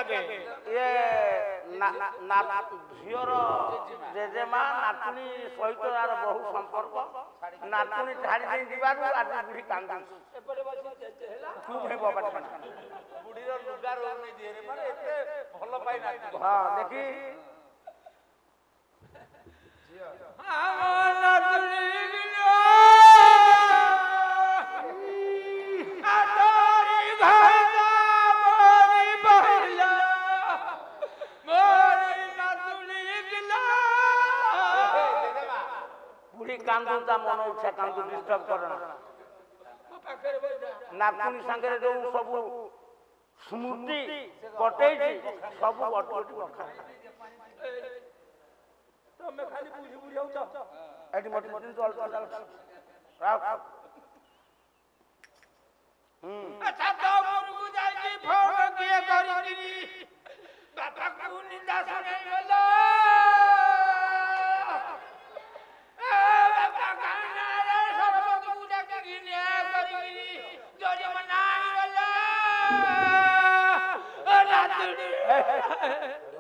ଲାଗେ ये झीर जेजेमा नातुणी सहित यार बहु संपर्क नातुणी छाड़ी दे जीवारू आज बुढ़ी कांदा चुप हे बाबा बुढ़ी रो लुगा रो नै दिए रे माने एते भलो पाई ना हां देखी कांदुता मन इच्छा कांदु डिस्टर्ब करना नातुणी संगे जो सब स्मृति कटई सब बटबटी रखा तमे खाली बुझी बुझी होता एटी मोटी मोटी चल राव अच्छा तो मुरगु जाई की फोन किए करी बापा को निंदा सुने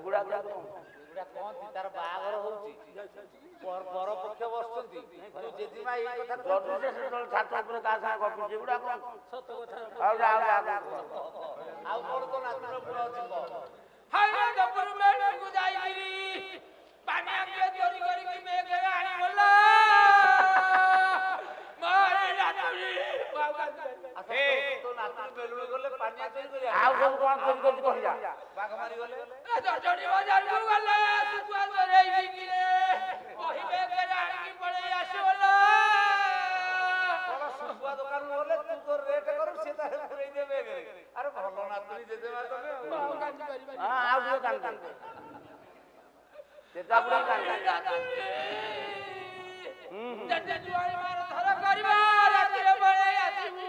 बोला गुड़ा कोन तार बागर होउची पर पक्ष बसचंती तू जेदिमा ई कथा जदि से छात ऊपर का सा गपी गुड़ा कोन सत कथा आउ जा आउ कोन तो नातुर गुण अछि को हाय दपुर में गुजाई गिरी पानी के चोरी करी की मैं गया आनी बोला मारे नातुरी हे तो नातुर बेलुए गले पानिया चोरी करी आउ सब कोन चोरी कहि जा बाघ मारी गले जड़ी बाजार को गले सुकुआ रे गिरे ओही में गया आनी की पड़े आसोला थोड़ा सुकुआ दुकान गले तू तो रेट करू से तारे पुरई देबे अरे भलो नातुरी दे देबा तमे हां आउ जो कान तेता बुढ़ी कान जटे जुआरी मार धर करबा रात्रि बळे आसीबू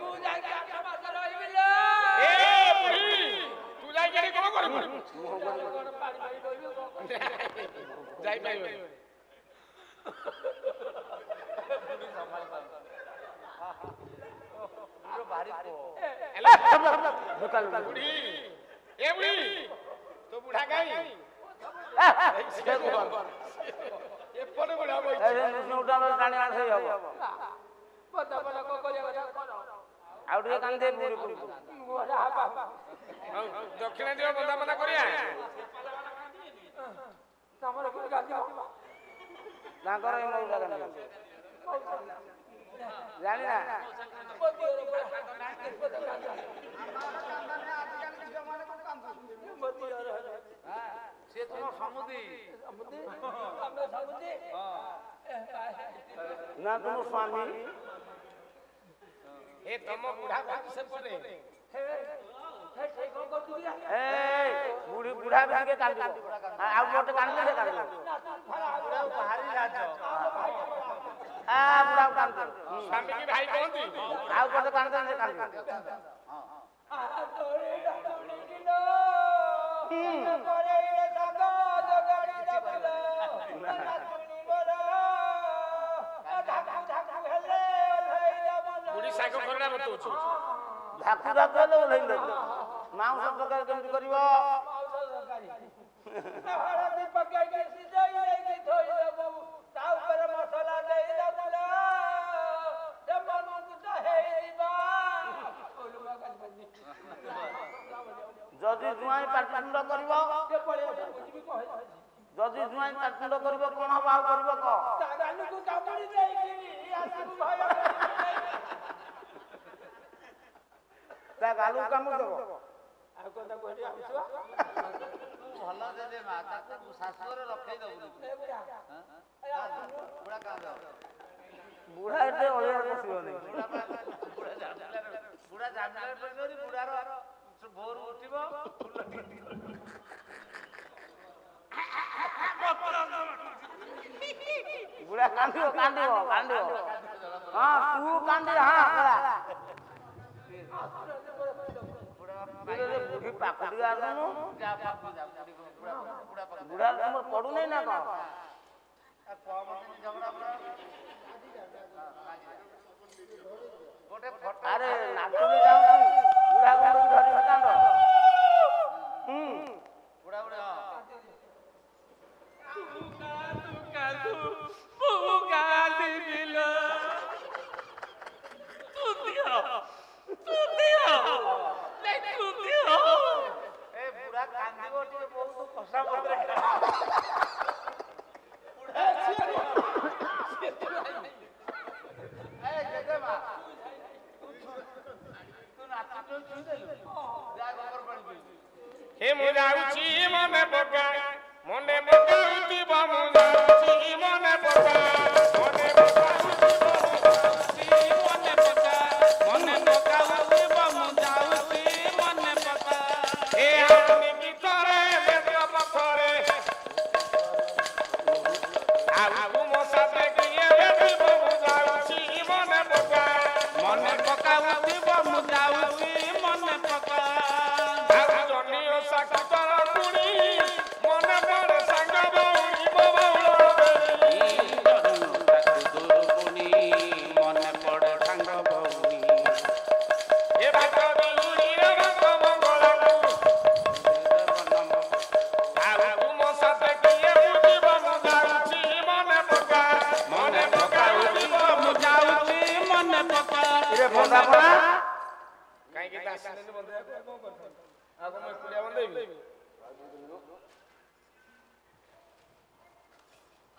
मु जाई के आठा मास रही बिलो ए बुढ़ी तू जाई के कोन करबू पानी पानी डोइबो जाई पाइबो बुढ़ी संभाल पा बुढ़ो भारी को एला दुकान बुढ़ी ए बुढ़ी तो बुढ़ा काई ये पड़े बुढ़ा बोल ए उठालो टाणी आसे हो पता पता को करिया करो आउ टे कान दे बुढ़ी मोरा हापा दक्षिणा दियो बंदा बंदा करिया तमरो को गादी ना करे मौला कान जानी ना से तो समुदी ना तुम स्वामी ए तम बुढ़ा कोन से पड़े ए बुढ़ी बुढ़ा के कान आउ मोटे कान ले कान भारी राज आ बुढ़ा कान स्वामी की भाई कोंती आउ मोटे कान दे कान आ तोरे डाउनी किलो करे रे सागो जगाड़ी दबलो नातुनी बोलो धाकु हेले ओलई दबलो बुढ़ी साइको करना बतौछु धाकु ले ओलई ले मांस प्रकार केमति करिवो हळदी पकाई के सिजाई लेके थोई दबो ता ऊपर मसाला देई दबलो जमन कुटा हेइबा ओलुआ कान बन्नी जदि जुआई पाटुंड करिवो के पळे बुझबी कहे जदि जुआई पाटुंड करिवो कोन हबा करिवो क तागानु को कामुडी देई आसु भय ता गालु कामु देबो आ कोता कोठी आछुआ भलो दे दे माता को शाशुर रखै दबु बुढ़ा का जाओ बुढ़ा एते ओले बसियो नै बुढ़ा जानले परि बुढ़ा रो भोर उठिबो बुढ़ा कांदियो हां तू कांदे हां बड़ा बुढ़ी पाकड़ी आनु जा बापू जा बुढ़ा तुम पड़ू नहीं ना कौन गोटे अरे नाचुनी जाऊँ बुढ़ा को धरी कांद ଏ ମୁଁ ଯାଉଛି ମନେ ପକା ମନେ ପକାଉଥିବ ମୁଁ ଯାଉଛି ମନେ ପକା ମନେ ପକାଉଥିବ ମନେ ପକା ମନେ ପକାଉଥିବ ମୁଁ ଯାଉଛି ମନେ ପକା ଏ ଆଉନି ଭିତରେ ବେଦ ପଥରେ ଆଉ ମୋ ସାଥେ କିଏ ବେଦିବ ମୁଁ ଯାଉଛି ମନେ ପକା ମନେ ପକାଉଥିବ ମୁଁ ଯାଉଛି ମନେ ପକା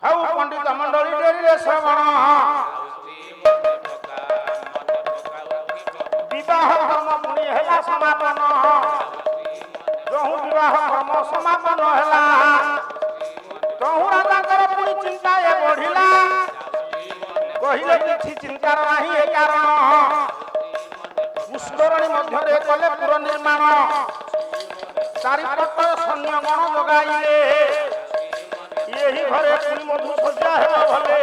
ହଉ ପଣ୍ଡିତ ମଣ୍ଡଳୀ ଡେରିରେ ଶ୍ରବଣ ବିବାହ କର୍ମ ପୁଣି ହେଲା ସମାପନ ଯୋଉ ବିବାହ କର୍ମ ସମାପନ ହେଲା ତହୁଁ ରାଜାଙ୍କର ପୁଣି ଚିନ୍ତା ଏ ବଢିଲା କହିଲେ କିଛି ଚିନ୍ତାର ନାହିଁ ଏ କାରଣ ପୁଷ୍କରଣୀ ମଧ୍ୟରେ କଲେ ପୁର ନିର୍ମାଣ ଚାରିପଟ ସୈନ୍ୟଗଣ ଯୋଗାଇଲେ ଏହି ଘରେ ପୁଣି ମଧୁ ସଜ୍ଜା ହେବ ଭଲେ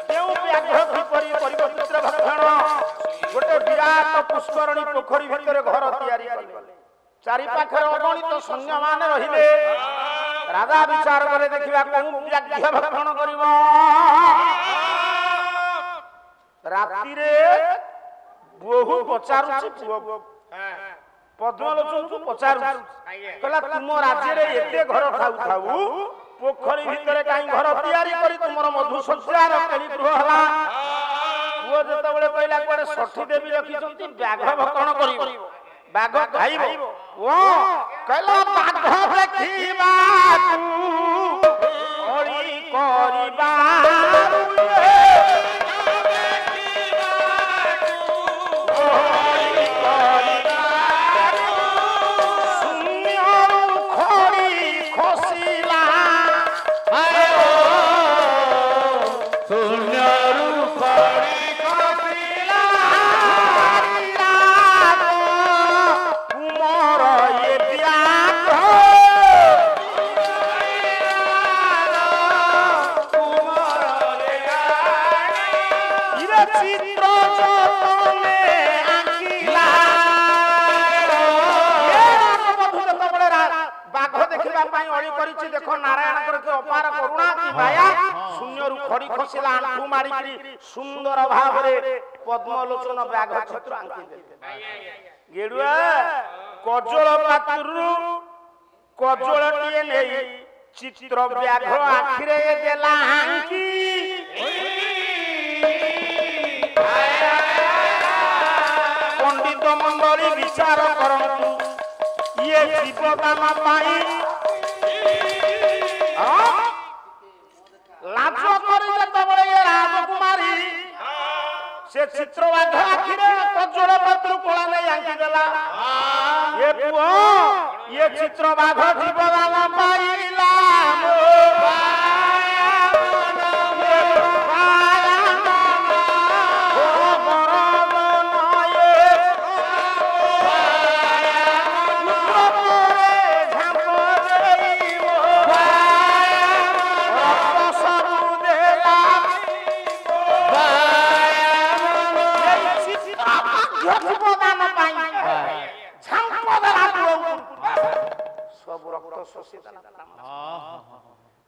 କେଉଁ ବ୍ୟାଘ୍ର କିପରି କରିବ ଚିତ୍ର ଭକ୍ଷଣ ଗୋଟେ ବିରାଟ ପୁଷ୍କରଣୀ ପୋଖରୀ ଭିତରେ ଘର ତିଆରି କଲେ ଚାରି ପାଖରେ ଅଗଣିତ ସୈନ୍ୟମାନେ ରହିଲେ ରାଜା ବିଚାର କଲେ ଦେଖିବା କୋଉ ବ୍ୟାଘ୍ର ଭକ୍ଷଣ କରିବ ରାତିରେ ବୋହୁ ପଚାରୁଛି ପୁଅ ପଦ୍ମଲୋଚନକୁ ପଚାରୁଛି କହିଲା ତୁମ ରାଜ୍ୟରେ ଏତେ ଘର ଥାଉ ଥାଉ ପୋଖରୀ ଭିତରେ କାହିଁ ଘର ତିଆରି କରି ତୁମର ମଧୁ ସଜ୍ଜାର କେଳି ଗୃହ ହେଲା ପୁଅ ଯେତେବେଳେ କହିଲା କୁଆଡେ ଷଠି ଦେବୀ ରଖିଛନ୍ତି ବ୍ୟାଘ୍ର ଭକ୍ଷଣ କରିବ ବାଘ ଖାଇବ ପୁଅ କହିଲା ବାଘ ଦେଖିବାକୁ ଅଳି କରିବା सुंदर भाव पद्मलोचन व्याघ चित्र आंकी गेड़ुआ कजल पातुरु कजलटिए नहीं चित्र व्याघ आखिरे देला आंकी पंडित मंडली विचार करंतु ये जीवदान पाई लाज कर राजकुमारी से चित्र बाघ आखिरे कजल पत्र कोला नहीं आंकी देला ये पुओ ये चित्र बाघ जीवदान पाइला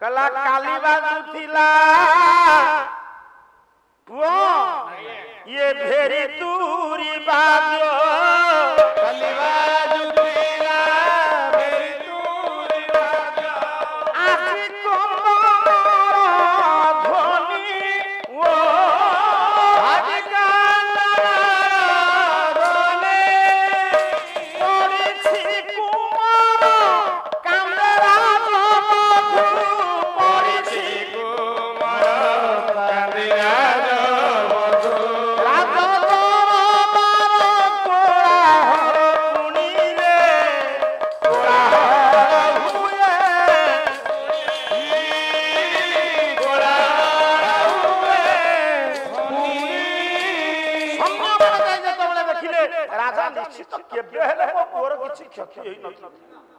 कला काली बाजुला पुओ ये भेरी दूरी बाजो काली बाजुला भेरी दूरी बाजो आखि कोमर ध्वनि वो आखि कांदर ध्वनि पड़िछि कुमार कांदरा राज କ୍ଷତି ହୋଇନଥିଲା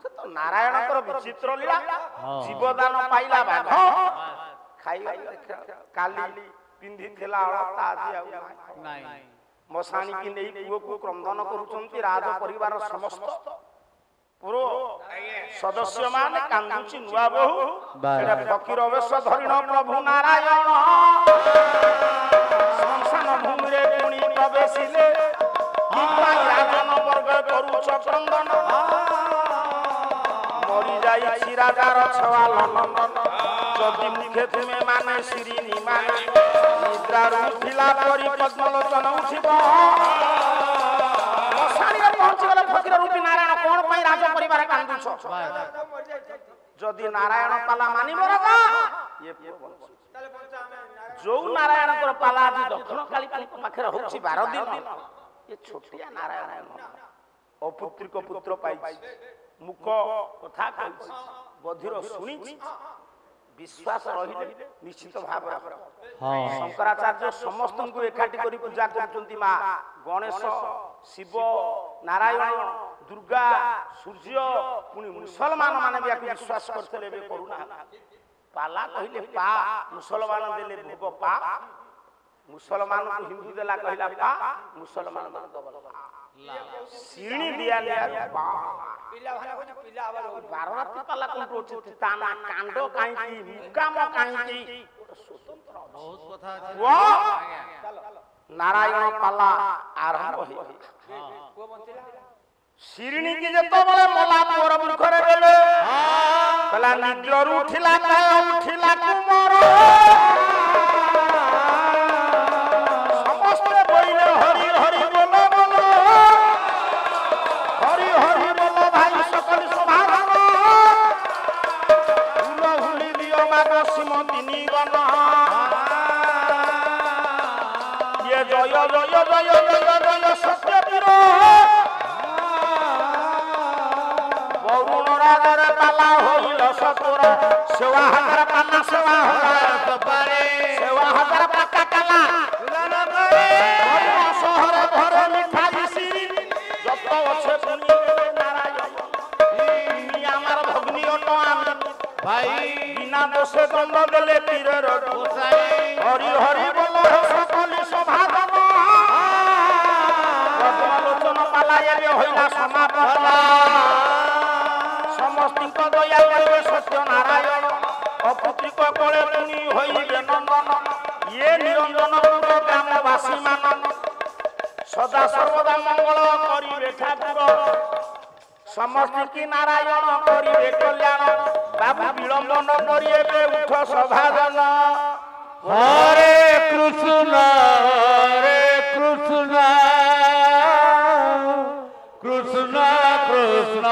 ସେ ତ ନାରାୟଣଙ୍କର ବିଚିତ୍ର ଲୀଳା ଜୀବଦାନ ପାଇଲା ବାଘ ଖାଇବା କାଲି ପିନ୍ଧିଥିଲା ଅଳତା ଆଜି ଆଉ ନାହିଁ ମଶାଣିକି ନେଇ ପୁଅକୁ କ୍ରନ୍ଦନ କରୁଛନ୍ତି ରାଜ ପରିବାର ସମସ୍ତ ପୁରୋ ସଦସ୍ୟ ମାନେ କାନ୍ଦୁଛି ନୂଆ ବୋହୂ ଫକୀର ବେଶ ଧରିଣ ପ୍ରଭୁ ନାରାୟଣ ଶ୍ମଶାନ ଭୂମିରେ ପୁଣି ପ୍ରବେଶିଲେ ରାଜନ ବର୍ଗ କରୁଛ କ୍ରନ୍ଦନ ମରି ଯାଇଛି ରାଜାର ଛୱାଲ ନନ୍ଦନ ଯଦି ମୁଖେ ତୁମେ ମାନେ ଶ୍ରୀ ନିମାନେ ନିଦ୍ରାରୁ ଉଠିଲା ପରି ପଦ୍ମଲୋଚନ ଉଠିବ ମଶାଣିରେ ପହଞ୍ଚିଗଲେ ଫକୀର ରୂପୀ ନାରାୟଣ କଣ ପାଇଁ ରାଜ ପରିବାର କାନ୍ଦୁଛ ଯଦି ନାରାୟଣ ପାଲା ମାନିବ ରାଜା ଯୋଉ ନାରାୟଣଙ୍କର ପାଲା ଆଜି ଦକ୍ଷିଣ କାଳୀଙ୍କ ପାଖରେ ହଉଛି 12 ଦିନ ଏ ଛୋଟିଆ ନାରାୟଣ ଅପୁତ୍ରିକ ପୁତ୍ର ପାଇଛି ମୁଖ କଥା କହିଛି ବଧିର ଶୁଣିଛି ବିଶ୍ୱାସ ରହିଲେ ନିଶ୍ଚିତ ଭାବରେ ଶଙ୍କରାଚାର୍ଯ୍ୟ ସମସ୍ତଙ୍କୁ ଏକାଠି କରି ପୂଜା କରୁଛନ୍ତି ମା ଗଣେଶ ଶିବ ନାରାୟଣ ଦୁର୍ଗା ସୂର୍ଯ୍ୟ ପୁଣି ମୁସଲମାନ ମାନେ ବି ଆକୁ ବିଶ୍ୱାସ କରିଥିଲେ ଏବେ କରୁନାହାନ୍ତି ପାଲା କହିଲେ ପା ମୁସଲମାନ ଦେଲେ ଭୋଗ ପା ମୁସଲମାନଙ୍କୁ ହିନ୍ଦୁ ଦେଲା କହିଲା ପା ମୁସଲମାନ ମାନେ ଦବଲ ଶିଣି ଦିଆ ପା ବାରରାତି ପାଲା କୋଉଠୁ ଅଛି ତା ନା କାଣ୍ଡ କାହିଁକି ମୁକାମ କାହିଁକି ନାରାୟଣ ପାଲା ଆରମ୍ଭ ହେଇଗଲା ଶିରିଣୀ କି ଯେତେବେଳେ ମଲା ପୁଅର ମୁଖରେ ଦେଲେ କହିଲା ନିଦ୍ରାରୁ ଉଠିଲା ଉଠିଲା କୁମର ସମସ୍ତେ ବୋଇଲେ ହରି ହରି ବୋଲ ବୋଲ ହରି ହରି ବୋଲ ଭାଇ সকলি ସଭାଗଣ ହୁଲ ହୁଲି ଦିଅ ମାଗ ସୀମ ତିନି ଗଣ ଇଏ ଜୟ ଜୟ ଜୟ ଜୟ ଜୟ ସତ୍ୟ ବୀର রাজার পালা হইল সতর সেবা হাজার পালা সেবা সেবা হাজার পাকা কালা শহরে ঘরে মিঠাই সিরি যত আছে নারায়ণ আমার ভগ্নী অন্য আমি ভাই বিনা দোষে দণ্ড দেলে তীরের হরি হরি বল সকলি সভাগণ পদ্মলোচন পালা এবে হইলা সমাপন সমস্ত দয়া করবে সত্য নারায়ণ অপুত্রিক কলে পুনি হইবে নন্দন ইয়ে নিরঞ্জন পুর গ্রামবাসী মান সদা সর্বদা মঙ্গল করিবে ঠাকুর সমস্ত কি নারায়ণ করিবে কল্যাণ বাবু বিড়ম্বন করিবে উঠ সভাজন হরে কৃষ্ণ কৃষ্ণ কৃষ্ণ কৃষ্ণ